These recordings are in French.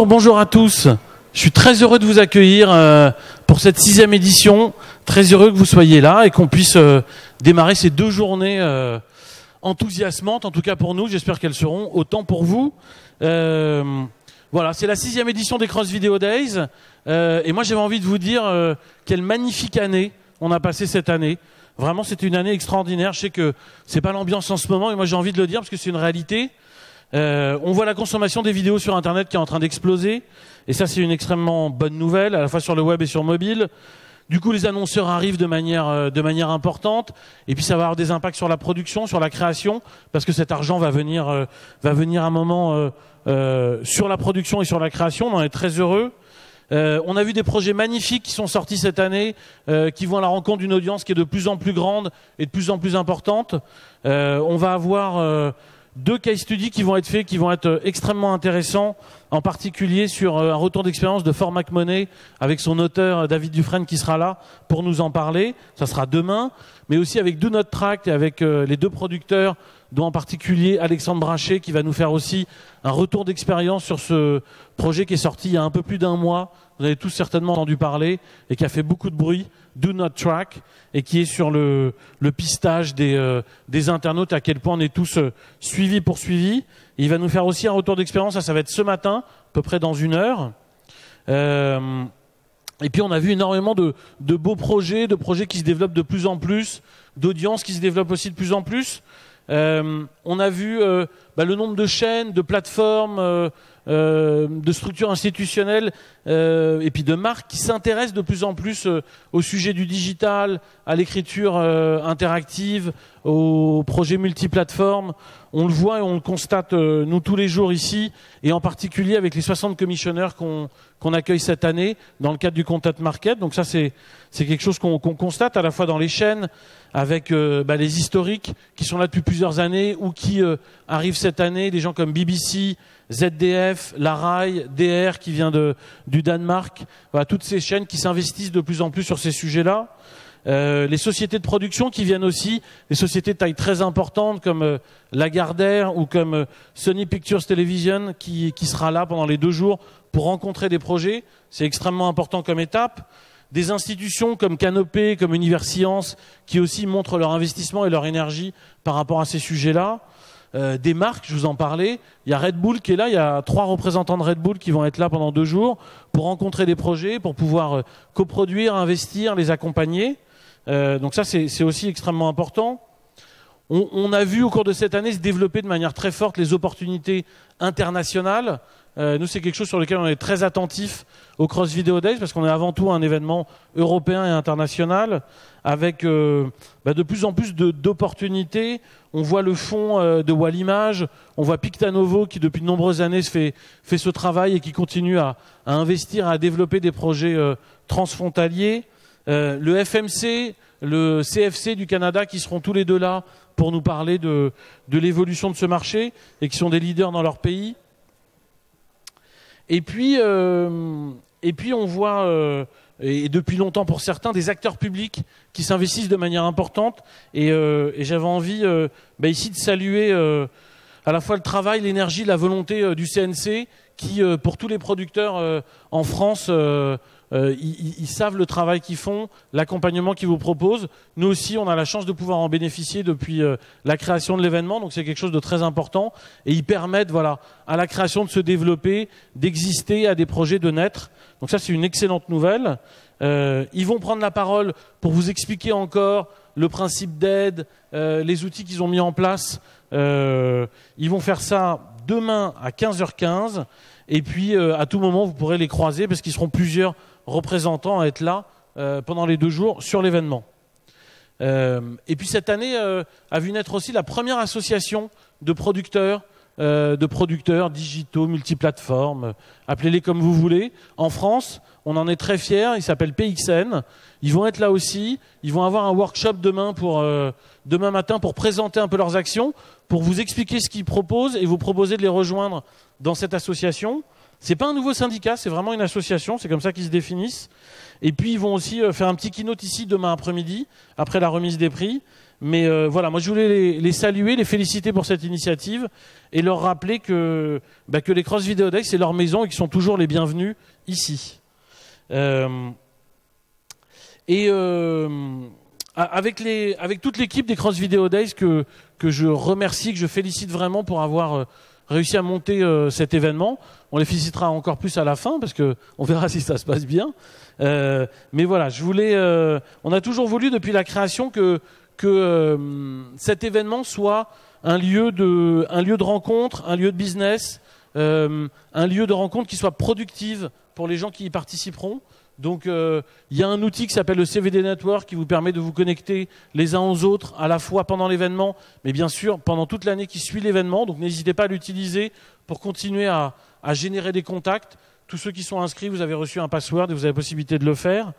Bonjour à tous. Je suis très heureux de vous accueillir pour cette 6e édition. Très heureux que vous soyez là et qu'on puisse démarrer ces 2 journées enthousiasmantes, en tout cas pour nous. J'espère qu'elles seront autant pour vous. Voilà, c'est la 6e édition des Cross Video Days. Et moi, j'avais envie de vous dire quelle magnifique année on a passé cette année. Vraiment, c'était une année extraordinaire. Je sais que c'est pas l'ambiance en ce moment, et moi j'ai envie de le dire parce que c'est une réalité. On voit la consommation des vidéos sur Internet qui est en train d'exploser. Et ça, c'est une extrêmement bonne nouvelle, à la fois sur le web et sur mobile. Du coup, les annonceurs arrivent de manière importante. Et puis, ça va avoir des impacts sur la production, sur la création, parce que cet argent va venir un moment sur la production et sur la création. On en est très heureux. On a vu des projets magnifiques qui sont sortis cette année, qui vont à la rencontre d'une audience qui est de plus en plus grande et de plus en plus importante. On va avoir 2 case studies qui vont être faits, qui vont être extrêmement intéressants, en particulier sur un retour d'expérience de Fort McMoney avec son auteur David Dufresne qui sera là pour nous en parler. Ça sera demain, mais aussi avec Do Not Track et avec les 2 producteurs, dont en particulier Alexandre Brachet qui va nous faire aussi un retour d'expérience sur ce projet qui est sorti il y a un peu plus d'1 mois. Vous avez tous certainement entendu parler et qui a fait beaucoup de bruit, Do Not Track, et qui est sur le pistage des internautes, à quel point on est tous suivis, poursuivis. Et il va nous faire aussi un retour d'expérience, ça va être ce matin, à peu près dans 1 heure. Et puis on a vu énormément de beaux projets, de projets qui se développent de plus en plus, d'audiences qui se développent aussi de plus en plus. On a vu le nombre de chaînes, de plateformes, de structures institutionnelles et puis de marques qui s'intéressent de plus en plus au sujet du digital, à l'écriture interactive, aux projets multiplateformes. On le voit et on le constate nous tous les jours ici, et en particulier avec les 60 commissionneurs qu'on accueille cette année dans le cadre du Content Market. Donc ça, c'est quelque chose qu'on constate à la fois dans les chaînes, avec les historiques qui sont là depuis plusieurs années ou qui arrivent cette année, des gens comme BBC, ZDF, La Rai, DR qui vient du Danemark. Voilà, toutes ces chaînes qui s'investissent de plus en plus sur ces sujets-là. Les sociétés de production qui viennent aussi, les sociétés de taille très importante comme Lagardère ou comme Sony Pictures Television qui sera là pendant les 2 jours pour rencontrer des projets. C'est extrêmement important comme étape. Des institutions comme Canopé, comme Universcience, qui aussi montrent leur investissement et leur énergie par rapport à ces sujets-là. Des marques, je vous en parlais. Il y a Red Bull qui est là. Il y a 3 représentants de Red Bull qui vont être là pendant 2 jours pour rencontrer des projets, pour pouvoir coproduire, investir, les accompagner. Donc ça, c'est aussi extrêmement important. On a vu au cours de cette année se développer de manière très forte les opportunités internationales. Nous, c'est quelque chose sur lequel on est très attentif au Cross Video Days, parce qu'on est avant tout un événement européen et international, avec de plus en plus d'opportunités. On voit le fonds de Wallimage, on voit Pictanovo qui depuis de nombreuses années fait ce travail et qui continue à investir, à développer des projets transfrontaliers. Le FMC, le CFC du Canada qui seront tous les 2 là pour nous parler de l'évolution de ce marché et qui sont des leaders dans leur pays. Et puis on voit, et depuis longtemps pour certains, des acteurs publics qui s'investissent de manière importante. Et j'avais envie ici de saluer à la fois le travail, l'énergie, la volonté du CNC qui, pour tous les producteurs en France, ils savent le travail qu'ils font, l'accompagnement qu'ils vous proposent. Nous aussi, on a la chance de pouvoir en bénéficier depuis la création de l'événement, donc c'est quelque chose de très important. Et ils permettent à la création de se développer, d'exister, à des projets de naître. Donc ça, c'est une excellente nouvelle. Ils vont prendre la parole pour vous expliquer encore le principe d'aide, les outils qu'ils ont mis en place. Ils vont faire ça demain à 15h15. Et puis, à tout moment, vous pourrez les croiser parce qu'ils seront plusieurs représentants à être là pendant les 2 jours sur l'événement. Et puis, cette année a vu naître aussi la première association de producteurs digitaux, multiplateformes, appelez-les comme vous voulez. En France, on en est très fiers, ils s'appellent PXN. Ils vont être là aussi, ils vont avoir un workshop demain matin pour présenter un peu leurs actions, pour vous expliquer ce qu'ils proposent et vous proposer de les rejoindre dans cette association. C'est pas un nouveau syndicat, c'est vraiment une association, c'est comme ça qu'ils se définissent. Et puis ils vont aussi faire un petit keynote ici demain après-midi, après la remise des prix, Mais voilà, moi je voulais les saluer, les féliciter pour cette initiative et leur rappeler que les Cross Video Days, c'est leur maison et qu'ils sont toujours les bienvenus ici. Avec toute l'équipe des Cross Video Days que je remercie, que je félicite vraiment pour avoir réussi à monter cet événement. On les félicitera encore plus à la fin parce que on verra si ça se passe bien. Mais voilà, on a toujours voulu depuis la création que cet événement soit un lieu de rencontre, un lieu de business, un lieu de rencontre qui soit productive pour les gens qui y participeront. Donc il y a un outil qui s'appelle le CVD Network qui vous permet de vous connecter les uns aux autres à la fois pendant l'événement, mais bien sûr pendant toute l'année qui suit l'événement. Donc n'hésitez pas à l'utiliser pour continuer à générer des contacts. Tous ceux qui sont inscrits, vous avez reçu un password et vous avez la possibilité de le faire.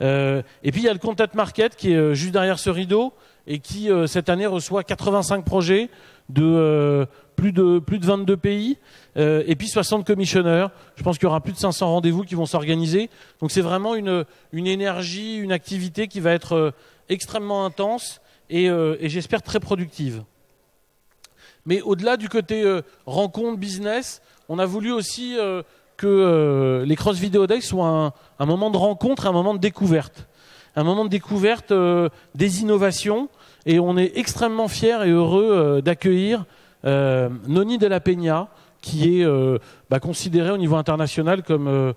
Et puis il y a le Content Market qui est juste derrière ce rideau et qui cette année reçoit 85 projets de plus de 22 pays et puis 60 commissionneurs. Je pense qu'il y aura plus de 500 rendez-vous qui vont s'organiser. Donc c'est vraiment une énergie, une activité qui va être extrêmement intense et j'espère très productive. Mais au-delà du côté rencontre, business, on a voulu aussi que les Cross Video Days soient un moment de rencontre, un moment de découverte. Un moment de découverte des innovations. Et on est extrêmement fiers et heureux d'accueillir Noni de la Peña, qui est considérée au niveau international comme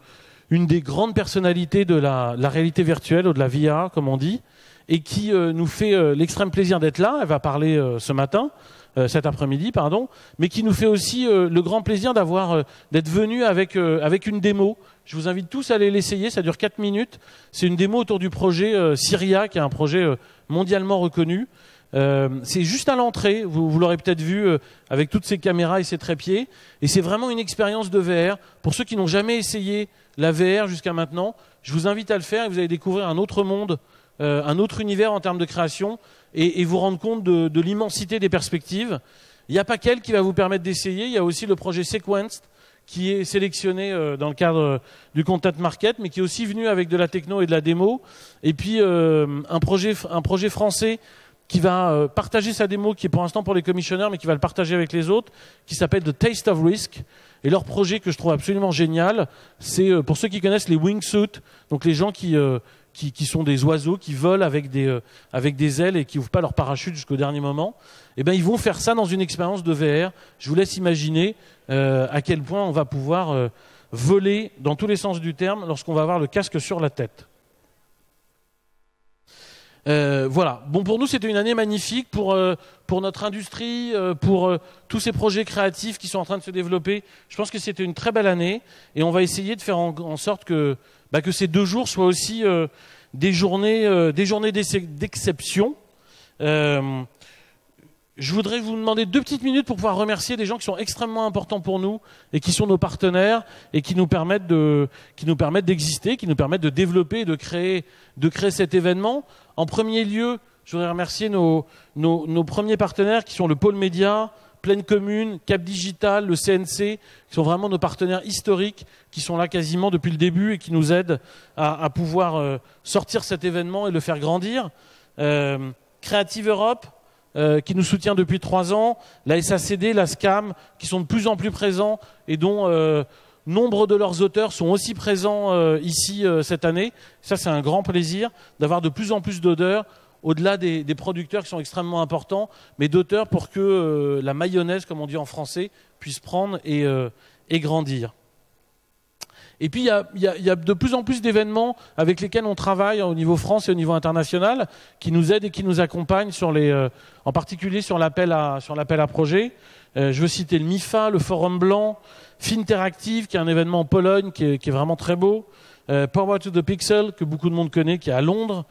une des grandes personnalités de la réalité virtuelle, ou de la VR, comme on dit, et qui nous fait l'extrême plaisir d'être là. Elle va parler cet après-midi, mais qui nous fait aussi le grand plaisir d'être venu avec une démo. Je vous invite tous à aller l'essayer, ça dure 4 minutes. C'est une démo autour du projet Syria, qui est un projet mondialement reconnu. C'est juste à l'entrée, vous l'aurez peut-être vu avec toutes ces caméras et ces trépieds. Et c'est vraiment une expérience de VR. Pour ceux qui n'ont jamais essayé la VR jusqu'à maintenant, je vous invite à le faire et vous allez découvrir un autre monde, un autre univers en termes de création et vous rendre compte de l'immensité des perspectives. Il n'y a pas qu'elle qui va vous permettre d'essayer, il y a aussi le projet Sequenced qui est sélectionné dans le cadre du Content Market, mais qui est aussi venu avec de la techno et de la démo. Et puis un projet français qui va partager sa démo, qui est pour l'instant pour les commissionneurs, mais qui va le partager avec les autres, qui s'appelle The Taste of Risk. Et leur projet que je trouve absolument génial, c'est pour ceux qui connaissent les wingsuits, donc les gens qui sont des oiseaux, qui volent avec des ailes et qui n'ouvrent pas leur parachute jusqu'au dernier moment. Eh ben, ils vont faire ça dans une expérience de VR. Je vous laisse imaginer à quel point on va pouvoir voler dans tous les sens du terme lorsqu'on va avoir le casque sur la tête. Voilà. Bon, pour nous, c'était une année magnifique pour notre industrie, pour tous ces projets créatifs qui sont en train de se développer. Je pense que c'était une très belle année et on va essayer de faire en sorte que ces 2 jours soient aussi des journées d'exception. Je voudrais vous demander 2 petites minutes pour pouvoir remercier des gens qui sont extrêmement importants pour nous et qui sont nos partenaires et qui nous permettent d'exister, qui nous permettent de développer et de créer cet événement. En premier lieu, je voudrais remercier nos premiers partenaires qui sont le Pôle Média, Pleine Commune, Cap Digital, le CNC, qui sont vraiment nos partenaires historiques, qui sont là quasiment depuis le début et qui nous aident à pouvoir sortir cet événement et le faire grandir. Creative Europe, qui nous soutient depuis 3 ans, la SACD, la SCAM, qui sont de plus en plus présents et dont nombre de leurs auteurs sont aussi présents ici cette année. Ça, c'est un grand plaisir d'avoir de plus en plus d'auteurs, au-delà des producteurs qui sont extrêmement importants, mais d'auteurs pour que la mayonnaise, comme on dit en français, puisse prendre et grandir. Et puis, il y a de plus en plus d'événements avec lesquels on travaille au niveau France et au niveau international, qui nous aident et qui nous accompagnent en particulier sur l'appel à projets. Je veux citer le MIFA, le Forum Blanc, Finteractive, qui est un événement en Pologne, qui est vraiment très beau. Power to the Pixel, que beaucoup de monde connaît, qui est à Londres.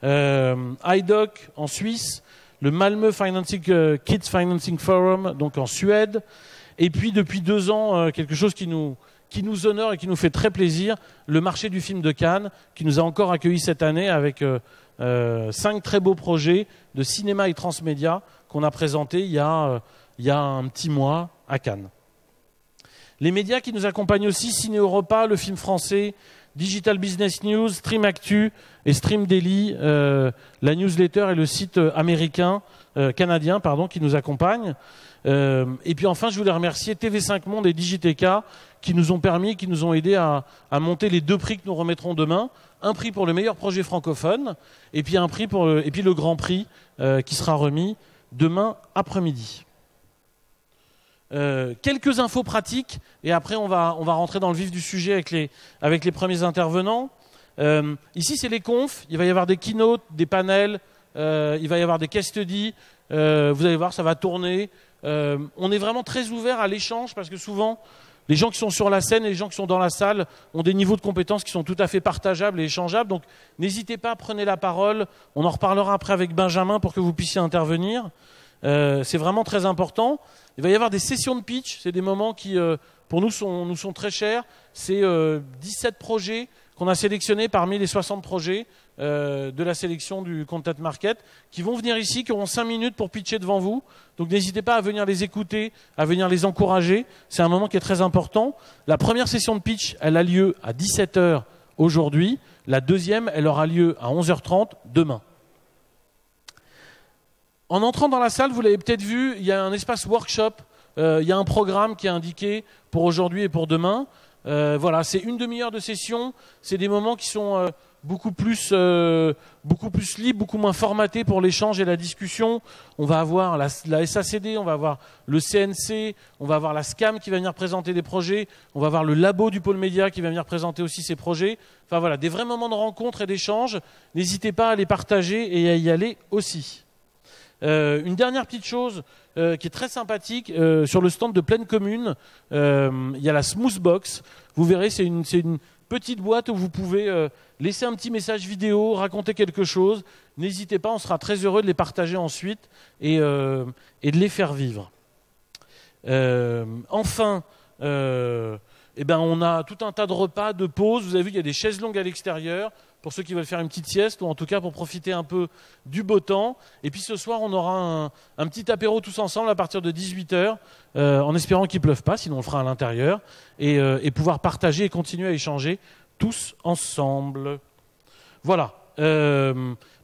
IDOC en Suisse. Le Malmö Kids Financing Forum, donc en Suède. Et puis, depuis 2 ans, quelque chose qui nous honore et qui nous fait très plaisir, le marché du film de Cannes, qui nous a encore accueillis cette année avec 5 très beaux projets de cinéma et transmédia qu'on a présentés il y a un petit mois à Cannes. Les médias qui nous accompagnent aussi, Ciné Europa, le film français Digital Business News, Stream Actu et Stream Daily, la newsletter et le site canadien, qui nous accompagnent. Et puis enfin, je voulais remercier TV5 Monde et Digiteka qui nous ont aidés à monter les 2 prix que nous remettrons demain. Un prix pour le meilleur projet francophone et puis le grand prix qui sera remis demain après-midi. Quelques infos pratiques et après on va rentrer dans le vif du sujet avec les premiers intervenants. Ici c'est les confs, il va y avoir des keynotes, des panels, il va y avoir des case studies, vous allez voir ça va tourner. On est vraiment très ouvert à l'échange parce que souvent les gens qui sont sur la scène et les gens qui sont dans la salle ont des niveaux de compétences qui sont tout à fait partageables et échangeables. Donc n'hésitez pas, prenez la parole. On en reparlera après avec Benjamin pour que vous puissiez intervenir. C'est vraiment très important. Il va y avoir des sessions de pitch. C'est des moments qui, pour nous sont très chers. C'est 17 projets qu'on a sélectionnés parmi les 60 projets de la sélection du Content Market qui vont venir ici, qui auront 5 minutes pour pitcher devant vous. Donc n'hésitez pas à venir les écouter, à venir les encourager. C'est un moment qui est très important. La première session de pitch, elle a lieu à 17h aujourd'hui. La deuxième, elle aura lieu à 11h30 demain. En entrant dans la salle, vous l'avez peut-être vu, il y a un espace workshop. Il y a un programme qui est indiqué pour aujourd'hui et pour demain. Voilà, c'est une demi-heure de session. C'est des moments qui sont beaucoup plus libres, beaucoup moins formatés pour l'échange et la discussion. On va avoir la SACD, on va avoir le CNC, on va avoir la SCAM qui va venir présenter des projets, on va avoir le labo du pôle média qui va venir présenter aussi ses projets. Enfin voilà, des vrais moments de rencontre et d'échange. N'hésitez pas à les partager et à y aller aussi. Une dernière petite chose qui est très sympathique, sur le stand de Pleine Commune, il y a la Smooth Box. Vous verrez, c'est une petite boîte où vous pouvez laisser un petit message vidéo, raconter quelque chose. N'hésitez pas, on sera très heureux de les partager ensuite et de les faire vivre. Enfin, on a tout un tas de repas, de pauses. Vous avez vu, il y a des chaises longues à l'extérieur pour ceux qui veulent faire une petite sieste ou en tout cas pour profiter un peu du beau temps. Et puis ce soir, on aura un petit apéro tous ensemble à partir de 18h, en espérant qu'il ne pleuve pas, sinon on le fera à l'intérieur, et pouvoir partager et continuer à échanger tous ensemble. Voilà.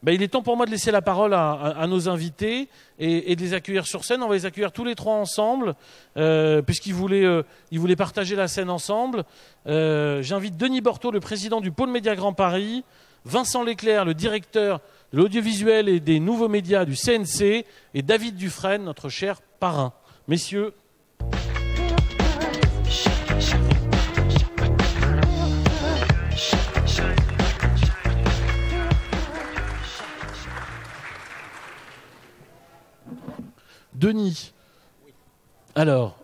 Il est temps pour moi de laisser la parole à nos invités et de les accueillir sur scène. On va les accueillir tous les trois ensemble, puisqu'ils voulaient partager la scène ensemble. J'invite Denis Borto, le président du Pôle Média Grand Paris, Vincent Leclerc, le directeur de l'audiovisuel et des nouveaux médias du CNC, et David Dufresne, notre cher parrain. Messieurs. Denis, alors,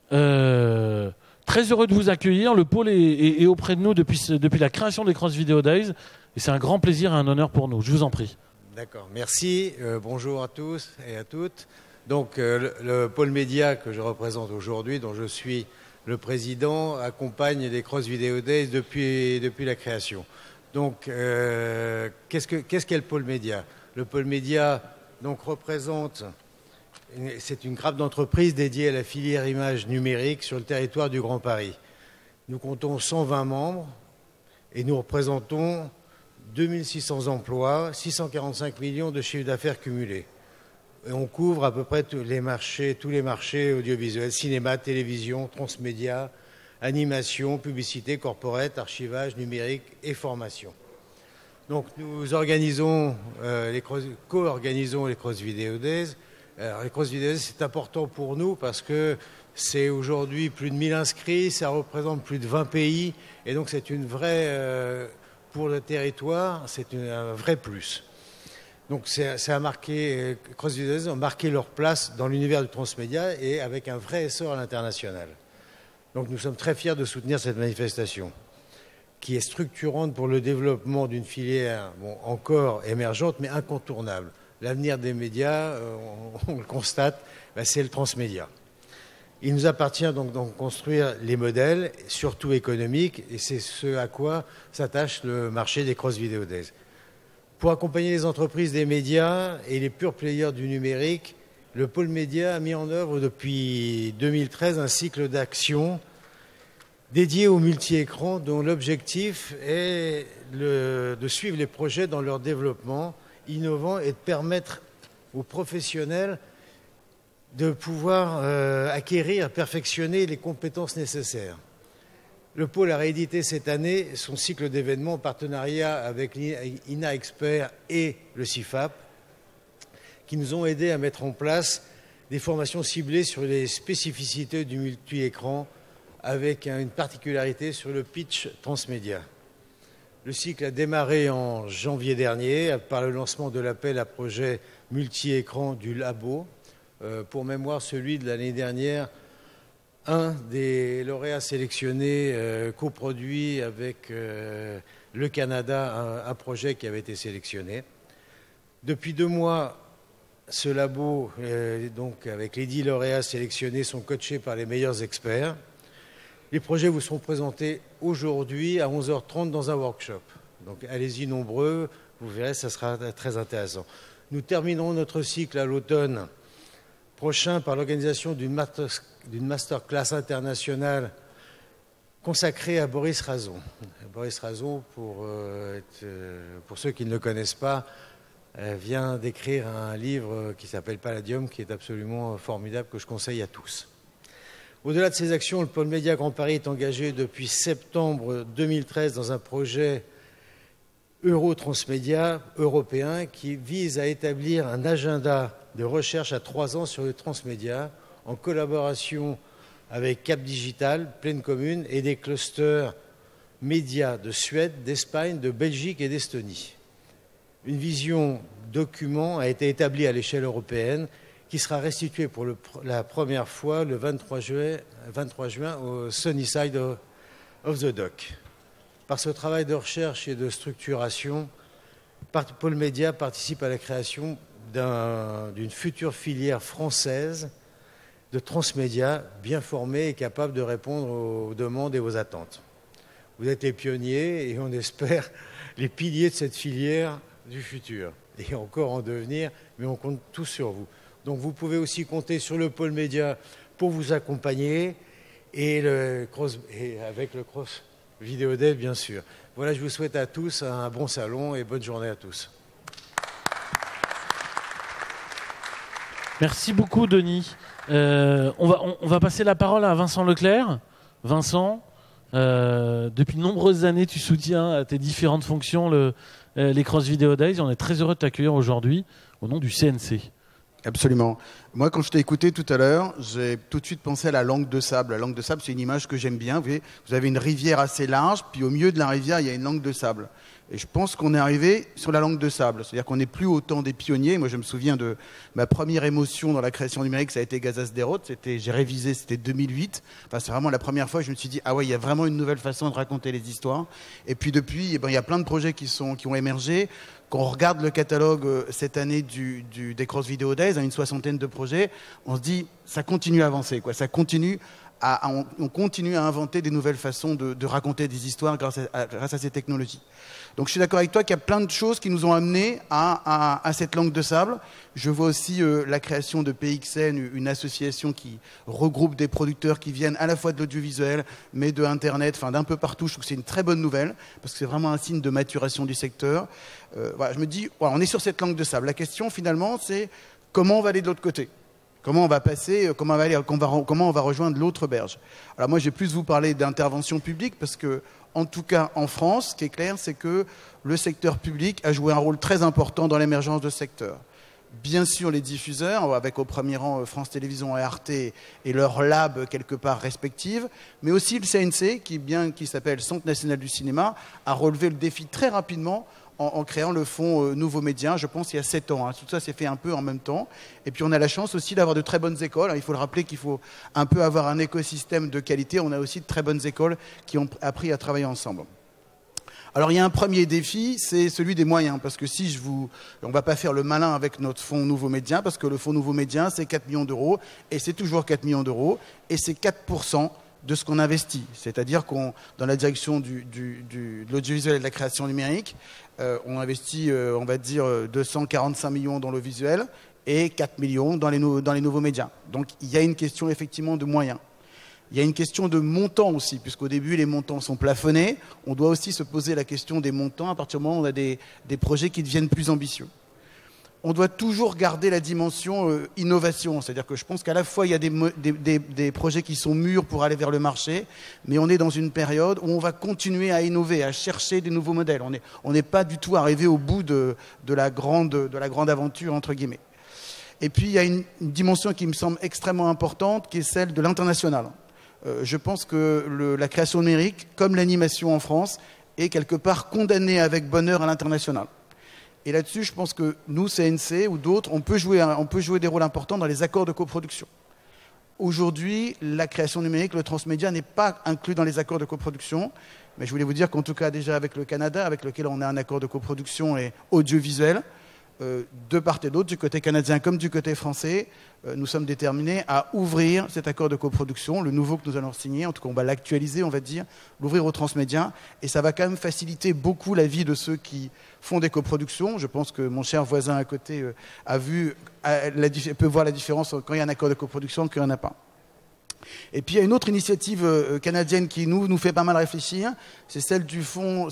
très heureux de vous accueillir. Le pôle est auprès de nous depuis la création des Cross Video Days. Et c'est un grand plaisir et un honneur pour nous. Je vous en prie. D'accord, merci. Bonjour à tous et à toutes. Donc, le pôle média que je représente aujourd'hui, dont je suis le président, accompagne les Cross Video Days depuis la création. Donc, qu'est-ce qu'est le pôle média? Le pôle média donc, représente... C'est une grappe d'entreprise dédiée à la filière image numérique sur le territoire du Grand Paris. Nous comptons 120 membres et nous représentons 2600 emplois, 645 millions de chiffre d'affaires cumulés. Et on couvre à peu près tous les marchés audiovisuels, cinéma, télévision, transmédia, animation, publicité, corporate, archivage, numérique et formation. Donc nous co-organisons les Cross Video Days. Alors, les Cross Video Days, c'est important pour nous parce que c'est aujourd'hui plus de 1000 inscrits, ça représente plus de 20 pays et donc c'est une vraie, pour le territoire, c'est un vrai plus. Donc ça a marqué, Cross Video Days ont marqué leur place dans l'univers du transmédia et avec un vrai essor à l'international. Donc nous sommes très fiers de soutenir cette manifestation qui est structurante pour le développement d'une filière encore émergente mais incontournable. L'avenir des médias, on le constate, c'est le transmédia. Il nous appartient donc de construire les modèles, surtout économiques, et c'est ce à quoi s'attache le marché des Cross Video Days. Pour accompagner les entreprises des médias et les pure players du numérique, le pôle média a mis en œuvre depuis 2013 un cycle d'action dédié au multi-écran dont l'objectif est de suivre les projets dans leur développement innovant et de permettre aux professionnels de pouvoir acquérir, perfectionner les compétences nécessaires. Le pôle a réédité cette année son cycle d'événements en partenariat avec l'INA Expert et le CIFAP, qui nous ont aidés à mettre en place des formations ciblées sur les spécificités du multi-écran, avec une particularité sur le pitch transmédia. Le cycle a démarré en janvier dernier par le lancement de l'appel à projet multi-écran du Labo. Pour mémoire, celui de l'année dernière, un des lauréats sélectionnés coproduit avec le Canada un projet qui avait été sélectionné. Depuis 2 mois, ce labo, donc avec les 10 lauréats sélectionnés, sont coachés par les meilleurs experts. Les projets vous seront présentés aujourd'hui à 11h30 dans un workshop. Donc allez-y nombreux, vous verrez, ça sera très intéressant. Nous terminerons notre cycle à l'automne prochain par l'organisation d'une masterclass internationale consacrée à Boris Razon. Boris Razon, pour ceux qui ne le connaissent pas, vient d'écrire un livre qui s'appelle Palladium, qui est absolument formidable, que je conseille à tous. Au-delà de ces actions, le pôle Média Grand Paris est engagé depuis septembre 2013 dans un projet Eurotransmédia européen qui vise à établir un agenda de recherche à 3 ans sur le transmédia en collaboration avec Cap Digital, Pleine Commune et des clusters médias de Suède, d'Espagne, de Belgique et d'Estonie. Une vision document a été établie à l'échelle européenne qui sera restituée pour la première fois le 23 juin au Sunnyside of the Dock. Par ce travail de recherche et de structuration, Pôle Média participe à la création d'une future filière française de transmédia bien formée et capable de répondre aux demandes et aux attentes. Vous êtes les pionniers et on espère les piliers de cette filière du futur. Et encore en devenir, mais on compte tous sur vous. Donc vous pouvez aussi compter sur le Pôle Média pour vous accompagner et avec le Cross Video Day, bien sûr. Voilà, je vous souhaite à tous un bon salon et bonne journée à tous. Merci beaucoup, Denis. On va passer la parole à Vincent Leclerc. Vincent, depuis de nombreuses années, tu soutiens à tes différentes fonctions les Cross Video Days. On est très heureux de t'accueillir aujourd'hui au nom du CNC. Absolument. Moi, quand je t'ai écouté tout à l'heure, j'ai tout de suite pensé à la langue de sable. La langue de sable, c'est une image que j'aime bien. Vous avez une rivière assez large, puis au milieu de la rivière, il y a une langue de sable. Et je pense qu'on est arrivé sur la langue de sable. C'est-à-dire qu'on n'est plus au temps des pionniers. Moi, je me souviens de ma première émotion dans la création numérique, ça a été Gazas Derot. J'ai révisé, c'était 2008. Enfin, c'est vraiment la première fois que je me suis dit, ah ouais, il y a vraiment une nouvelle façon de raconter les histoires. Et puis depuis, il y a plein de projets qui ont émergé. Quand on regarde le catalogue cette année des Cross Video Days, une 60aine de projets, on se dit, ça continue à avancer, quoi. Ça continue on continue à inventer des nouvelles façons de raconter des histoires grâce à ces technologies. Donc je suis d'accord avec toi qu'il y a plein de choses qui nous ont amenés à cette langue de sable. Je vois aussi la création de PXN, une association qui regroupe des producteurs qui viennent à la fois de l'audiovisuel, mais de Internet, enfin d'un peu partout. Je trouve que c'est une très bonne nouvelle, parce que c'est vraiment un signe de maturation du secteur. Voilà, je me dis, voilà, on est sur cette langue de sable. La question finalement, c'est comment on va aller de l'autre côté ? Comment on va passer, comment on va rejoindre l'autre berge. Alors moi, je vais plus vous parler d'intervention publique, parce que, en tout cas en France, ce qui est clair, c'est que le secteur public a joué un rôle très important dans l'émergence de ce secteur. Bien sûr, les diffuseurs, avec au premier rang France Télévisions et Arte et leurs labs quelque part respectives, mais aussi le CNC, qui s'appelle Centre National du Cinéma, a relevé le défi très rapidement en créant le fonds Nouveaux Médias, je pense, il y a 7 ans. Tout ça s'est fait un peu en même temps. Et puis on a la chance aussi d'avoir de très bonnes écoles. Il faut le rappeler qu'il faut un peu avoir un écosystème de qualité. On a aussi de très bonnes écoles qui ont appris à travailler ensemble. Alors il y a un premier défi, c'est celui des moyens. Parce que on ne va pas faire le malin avec notre fonds Nouveaux Médias, parce que le fonds Nouveaux Médias, c'est 4 millions d'euros. Et c'est toujours 4 millions d'euros. Et c'est 4% de ce qu'on investit. C'est-à-dire dans la direction de l'audiovisuel et de la création numérique, on investit, on va dire, 245 millions dans le visuel et 4 millions dans les nouveaux médias. Donc il y a une question effectivement de moyens. Il y a une question de montant aussi, puisqu'au début, les montants sont plafonnés. On doit aussi se poser la question des montants à partir du moment où on a des projets qui deviennent plus ambitieux. On doit toujours garder la dimension innovation, c'est-à-dire que je pense qu'à la fois, il y a des projets qui sont mûrs pour aller vers le marché, mais on est dans une période où on va continuer à innover, à chercher des nouveaux modèles. On n'est pas du tout arrivé au bout de la grande aventure, entre guillemets. Et puis, il y a une dimension qui me semble extrêmement importante, qui est celle de l'international. Je pense que la création numérique, comme l'animation en France, est quelque part condamnée avec bonheur à l'international. Et là-dessus, je pense que nous, CNC ou d'autres, on peut jouer des rôles importants dans les accords de coproduction. Aujourd'hui, la création numérique, le transmédia n'est pas inclus dans les accords de coproduction. Mais je voulais vous dire qu'en tout cas, déjà avec le Canada, avec lequel on a un accord de coproduction et audiovisuel, de part et d'autre, du côté canadien comme du côté français, nous sommes déterminés à ouvrir cet accord de coproduction, le nouveau que nous allons signer, en tout cas on va l'actualiser, on va dire, l'ouvrir aux transmédias, et ça va quand même faciliter beaucoup la vie de ceux qui font des coproductions. Je pense que mon cher voisin à côté peut voir la différence quand il y a un accord de coproduction et qu'il n'y en a pas. Et puis il y a une autre initiative canadienne qui nous fait pas mal réfléchir, c'est celle du Fonds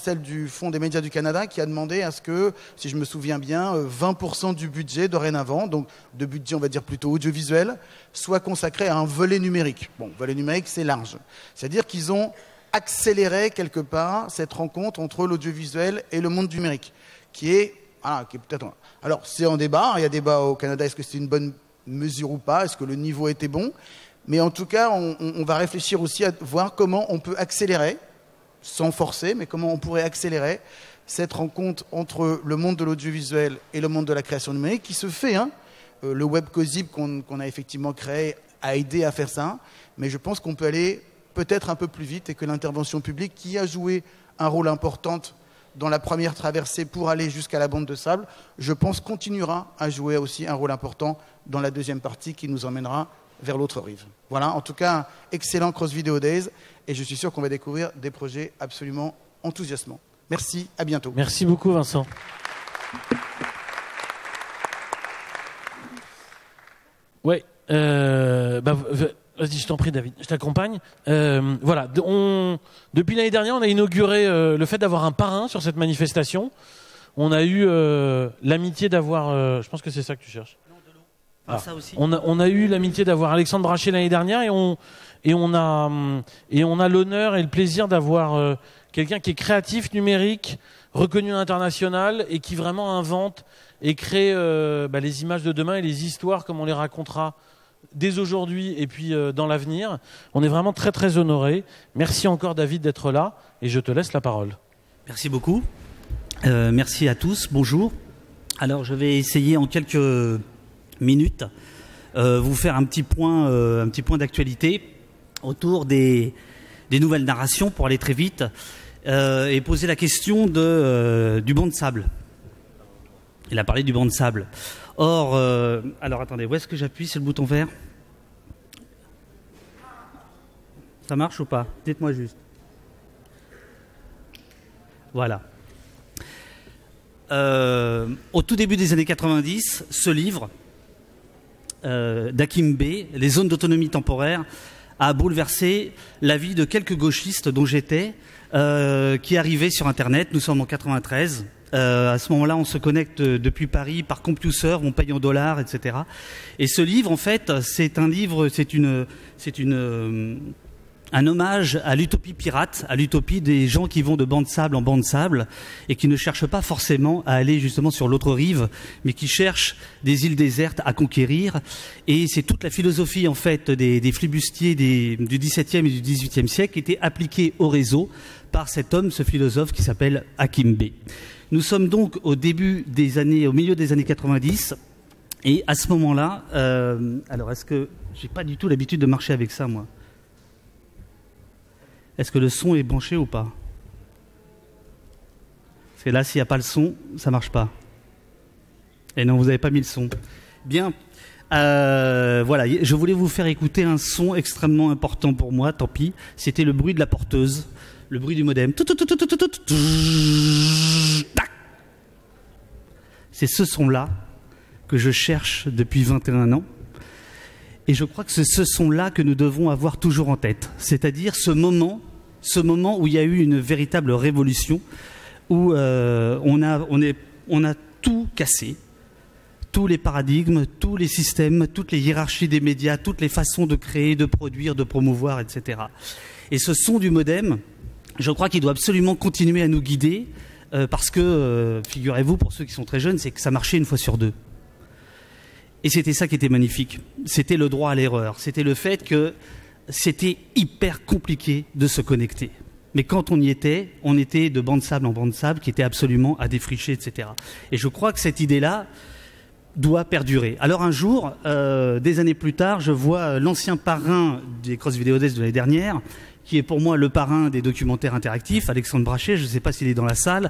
des médias du Canada qui a demandé à ce que, si je me souviens bien, 20% du budget dorénavant, donc de budget on va dire plutôt audiovisuel, soit consacré à un volet numérique. Bon, volet numérique c'est large. C'est-à-dire qu'ils ont accéléré quelque part cette rencontre entre l'audiovisuel et le monde numérique, qui est peut-être... Alors c'est en débat, il y a débat au Canada, est-ce que c'est une bonne mesure ou pas, est-ce que le niveau était bon ? Mais en tout cas, on va réfléchir aussi à voir comment on peut accélérer, sans forcer, mais comment on pourrait accélérer cette rencontre entre le monde de l'audiovisuel et le monde de la création numérique qui se fait. Le WebCOSIP qu'on a effectivement créé a aidé à faire ça, mais je pense qu'on peut aller peut-être un peu plus vite et que l'intervention publique, qui a joué un rôle important dans la première traversée pour aller jusqu'à la bande de sable, je pense continuera à jouer aussi un rôle important dans la deuxième partie qui nous emmènera vers l'autre rive. Voilà, en tout cas, excellent Cross Video Days, et je suis sûr qu'on va découvrir des projets absolument enthousiasmants. Merci, à bientôt. Merci beaucoup Vincent. Ouais, vas-y, je t'en prie David, je t'accompagne. Voilà, depuis l'année dernière, on a inauguré le fait d'avoir un parrain sur cette manifestation. On a eu l'amitié d'avoir... je pense que c'est ça que tu cherches. Ça aussi. On a eu l'amitié d'avoir Alexandre Brachet l'année dernière et on a l'honneur et le plaisir d'avoir quelqu'un qui est créatif numérique, reconnu à l'international et qui vraiment invente et crée les images de demain et les histoires comme on les racontera dès aujourd'hui et puis dans l'avenir. On est vraiment très très honorés. Merci encore David d'être là et je te laisse la parole. Merci beaucoup. Merci à tous. Bonjour. Alors je vais essayer en quelques minutes, vous faire un petit point d'actualité autour des nouvelles narrations pour aller très vite et poser la question du banc de sable. Il a parlé du banc de sable. Or, alors attendez, où est-ce que j'appuie sur le bouton vert ? Ça marche ou pas ? Dites-moi juste. Voilà. Au tout début des années 90, ce livre d'Hakim Bey, Les zones d'autonomie temporaire, a bouleversé la vie de quelques gauchistes dont j'étais, qui arrivaient sur Internet. Nous sommes en 93. À ce moment-là, on se connecte depuis Paris par CompuServe, on paye en dollars, etc. Et ce livre, en fait, c'est un hommage à l'utopie pirate, à l'utopie des gens qui vont de banc de sable en banc de sable et qui ne cherchent pas forcément à aller justement sur l'autre rive, mais qui cherchent des îles désertes à conquérir. Et c'est toute la philosophie en fait des flibustiers du XVIIe et du XVIIIe siècle qui était appliquée au réseau par cet homme, ce philosophe qui s'appelle Hakim Bey. Nous sommes donc au milieu des années 90. Et à ce moment-là, alors est-ce que j'ai pas du tout l'habitude de marcher avec ça, moi ? Est-ce que le son est branché ou pas ? Parce que là, s'il n'y a pas le son, ça ne marche pas. Et non, vous n'avez pas mis le son. Bien. Voilà, je voulais vous faire écouter un son extrêmement important pour moi, tant pis. C'était le bruit de la porteuse, le bruit du modem. C'est ce son-là que je cherche depuis 21 ans. Et je crois que ce sont là que nous devons avoir toujours en tête. C'est-à-dire ce moment où il y a eu une véritable révolution, où on a tout cassé. Tous les paradigmes, tous les systèmes, toutes les hiérarchies des médias, toutes les façons de créer, de produire, de promouvoir, etc. Et ce son du modem, je crois qu'il doit absolument continuer à nous guider, parce que, figurez-vous, pour ceux qui sont très jeunes, c'est que ça marchait une fois sur deux. Et c'était ça qui était magnifique. C'était le droit à l'erreur. C'était le fait que c'était hyper compliqué de se connecter. Mais quand on y était, on était de banc de sable en banc de sable qui était absolument à défricher, etc. Et je crois que cette idée-là doit perdurer. Alors un jour, des années plus tard, je vois l'ancien parrain des Cross Video Days de l'année dernière, qui est pour moi le parrain des documentaires interactifs, Alexandre Brachet, je ne sais pas s'il est dans la salle,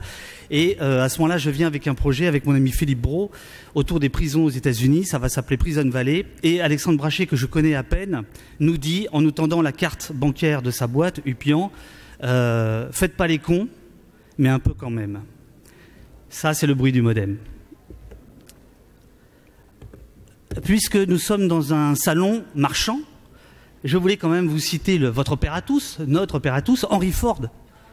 et à ce moment-là, je viens avec un projet avec mon ami Philippe Brault autour des prisons aux États-Unis, ça va s'appeler Prison Valley, et Alexandre Brachet, que je connais à peine, nous dit, en nous tendant la carte bancaire de sa boîte, Upian, faites pas les cons, mais un peu quand même. Ça, c'est le bruit du modem. Puisque nous sommes dans un salon marchand, je voulais quand même vous citer votre père à tous, notre père à tous, Henry Ford.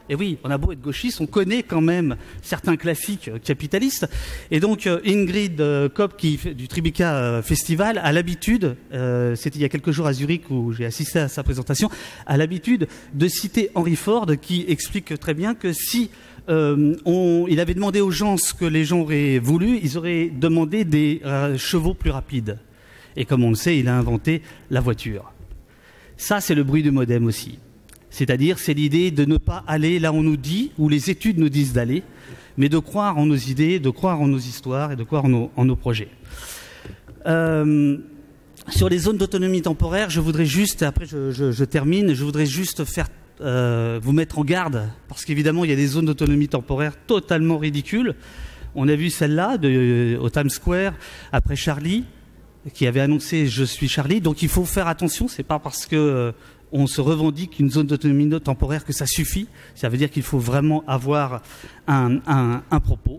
Et oui, on a beau être gauchiste, on connaît quand même certains classiques capitalistes. Et donc Ingrid Kopp, du Tribeca Festival, a l'habitude, c'était il y a quelques jours à Zurich où j'ai assisté à sa présentation, a l'habitude de citer Henry Ford qui explique très bien que si il avait demandé aux gens ce que les gens auraient voulu, ils auraient demandé des chevaux plus rapides. Et comme on le sait, il a inventé la voiture. Ça, c'est le bruit du modem aussi. C'est-à-dire, c'est l'idée de ne pas aller là où on nous dit, où les études nous disent d'aller, mais de croire en nos idées, de croire en nos histoires et de croire en nos projets. Sur les zones d'autonomie temporaire, je voudrais juste, après je termine, je voudrais juste faire vous mettre en garde, parce qu'évidemment, il y a des zones d'autonomie temporaire totalement ridicules. On a vu celle-là au Times Square, après Charlie, qui avait annoncé « Je suis Charlie ». Donc il faut faire attention, c'est pas parce que on se revendique une zone d'autonomie temporaire que ça suffit. Ça veut dire qu'il faut vraiment avoir un propos.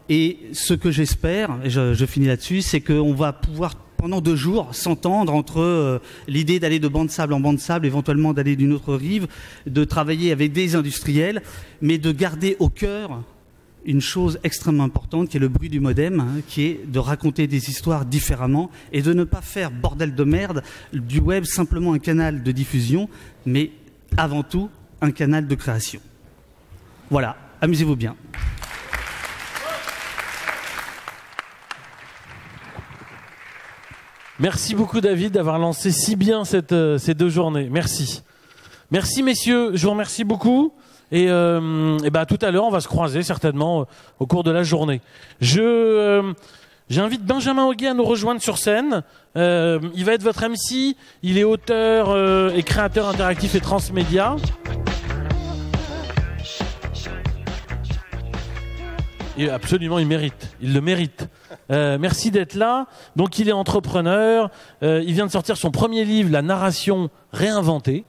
Et ce que j'espère, et je finis là-dessus, c'est qu'on va pouvoir pendant 2 jours s'entendre entre l'idée d'aller de banc de sable en banc de sable, éventuellement d'aller d'une autre rive, de travailler avec des industriels, mais de garder au cœur une chose extrêmement importante qui est le bruit du modem, qui est de raconter des histoires différemment et de ne pas faire bordel de merde du web simplement un canal de diffusion, mais avant tout un canal de création. Voilà, amusez-vous bien. Merci beaucoup David d'avoir lancé si bien ces 2 journées. Merci. Merci messieurs, je vous remercie beaucoup. Et bah, tout à l'heure, on va se croiser certainement au cours de la journée. J'invite Benjamin Hoguet à nous rejoindre sur scène. Il va être votre MC. Il est auteur et créateur interactif et transmédia. Et absolument, il le mérite. Merci d'être là. Donc, il est entrepreneur. Il vient de sortir son premier livre, La narration réinventée.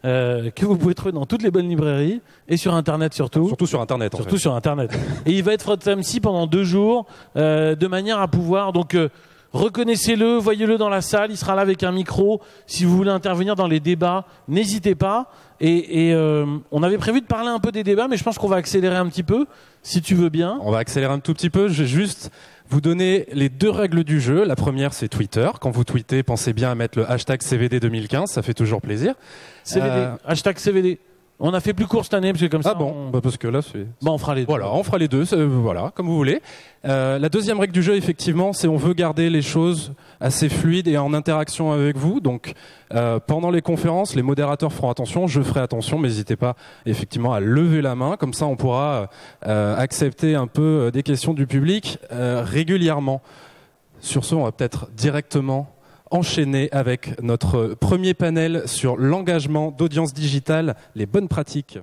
Que vous pouvez trouver dans toutes les bonnes librairies et sur Internet surtout. Surtout sur Internet. Surtout sur Internet. Et il va être votre MC pendant 2 jours, de manière à pouvoir donc reconnaissez-le, voyez-le dans la salle. Il sera là avec un micro. Si vous voulez intervenir dans les débats, n'hésitez pas. Et on avait prévu de parler un peu des débats, mais je pense qu'on va accélérer un petit peu, si tu veux bien. On va accélérer un tout petit peu. Je vais juste vous donner les 2 règles du jeu. La première, c'est Twitter. Quand vous tweetez, pensez bien à mettre le hashtag CVD 2015. Ça fait toujours plaisir. CVD. Hashtag CVD. On a fait plus court cette année parce que comme ça. Ah bon, bah parce que là c'est. Bon, on fera les 2. Voilà, on fera les 2. Voilà, comme vous voulez. La deuxième règle du jeu, effectivement, c'est on veut garder les choses assez fluides et en interaction avec vous. Donc, pendant les conférences, les modérateurs feront attention. Je ferai attention. Mais n'hésitez pas, effectivement, à lever la main. Comme ça, on pourra accepter un peu des questions du public régulièrement. Sur ce, on va peut-être directement enchaîner avec notre premier panel sur l'engagement d'audience digitale, les bonnes pratiques.